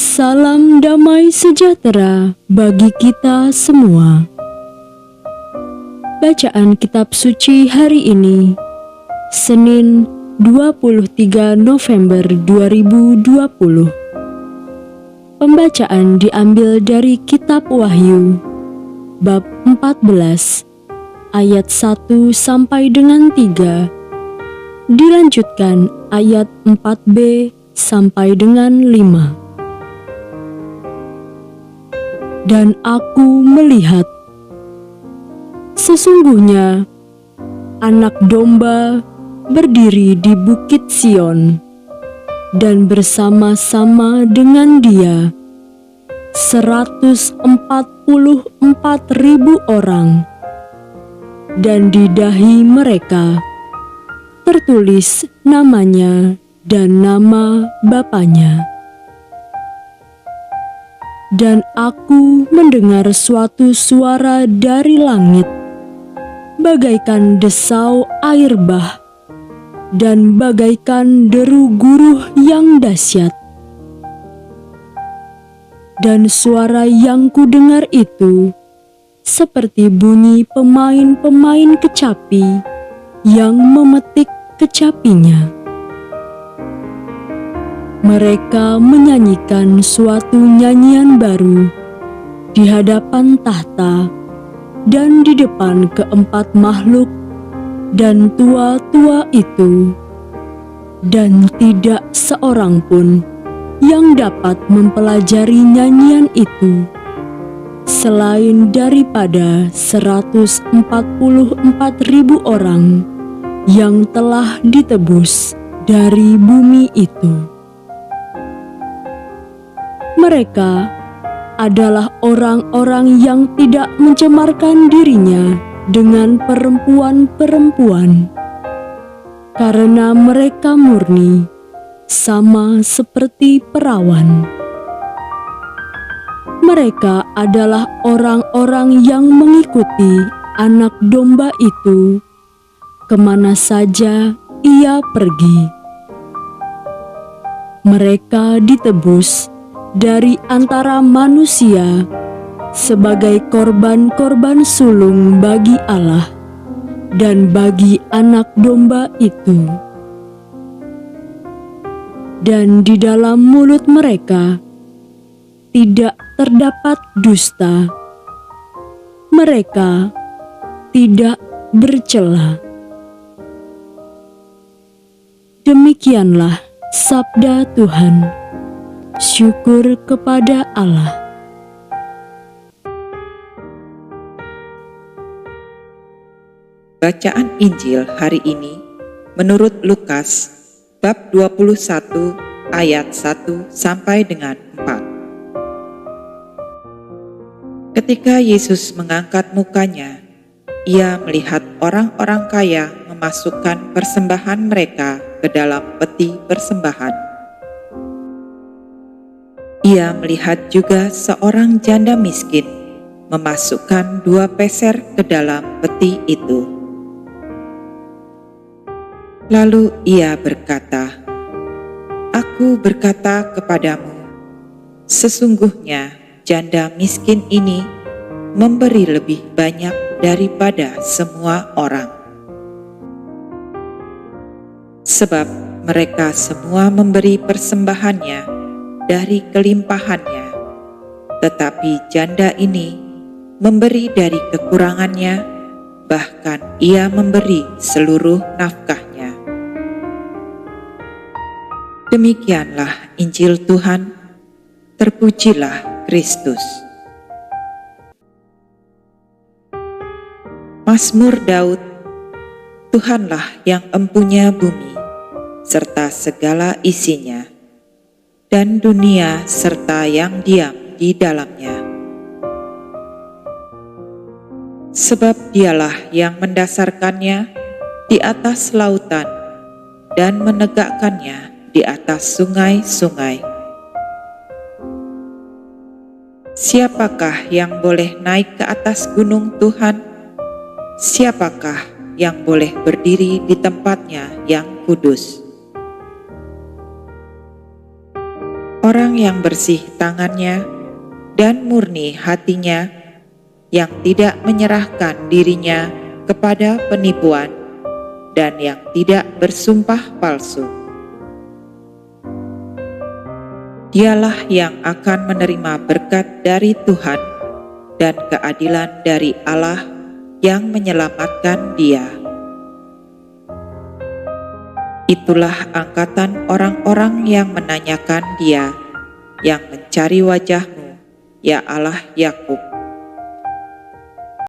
Salam damai sejahtera bagi kita semua. Bacaan kitab suci hari ini, Senin 23 November 2020. Pembacaan diambil dari kitab Wahyu, bab 14, ayat 1 sampai dengan 3, dilanjutkan ayat 4b sampai dengan 5. Dan aku melihat, sesungguhnya Anak Domba berdiri di Bukit Sion, dan bersama-sama dengan Dia 144.000 orang, dan di dahi mereka tertulis namanya dan nama Bapanya. Dan aku mendengar suatu suara dari langit, bagaikan desau air bah, dan bagaikan deru guruh yang dahsyat. Dan suara yang kudengar itu seperti bunyi pemain-pemain kecapi yang memetik kecapinya. Mereka menyanyikan suatu nyanyian baru di hadapan tahta dan di depan keempat makhluk dan tua-tua itu, dan tidak seorang pun yang dapat mempelajari nyanyian itu selain daripada 144.000 orang yang telah ditebus dari bumi itu. Mereka adalah orang-orang yang tidak mencemarkan dirinya dengan perempuan-perempuan, karena mereka murni, sama seperti perawan. Mereka adalah orang-orang yang mengikuti Anak Domba itu kemana saja Ia pergi. Mereka ditebus dari antara manusia sebagai korban-korban sulung bagi Allah dan bagi Anak Domba itu. Dan di dalam mulut mereka tidak terdapat dusta. Mereka tidak bercela. Demikianlah sabda Tuhan. Syukur kepada Allah. Bacaan Injil hari ini menurut Lukas bab 21 ayat 1 sampai dengan 4. Ketika Yesus mengangkat mukanya, Ia melihat orang-orang kaya memasukkan persembahan mereka ke dalam peti persembahan. Ia melihat juga seorang janda miskin memasukkan 2 peser ke dalam peti itu. Lalu ia berkata, "Aku berkata kepadamu, sesungguhnya janda miskin ini memberi lebih banyak daripada semua orang. Sebab mereka semua memberi persembahannya dari kelimpahannya, tetapi janda ini memberi dari kekurangannya, bahkan ia memberi seluruh nafkahnya." Demikianlah Injil Tuhan. Terpujilah Kristus. Mazmur Daud. Tuhanlah yang empunya bumi serta segala isinya, dan dunia serta yang diam di dalamnya. Sebab Dialah yang mendasarkannya di atas lautan dan menegakkannya di atas sungai-sungai. Siapakah yang boleh naik ke atas gunung Tuhan? Siapakah yang boleh berdiri di tempatnya yang kudus? orang yang bersih tangannya dan murni hatinya, yang tidak menyerahkan dirinya kepada penipuan dan yang tidak bersumpah palsu. Dialah yang akan menerima berkat dari Tuhan dan keadilan dari Allah yang menyelamatkan dia. Itulah angkatan orang-orang yang menanyakan dia, yang mencari wajah-Mu, ya Allah Yakub.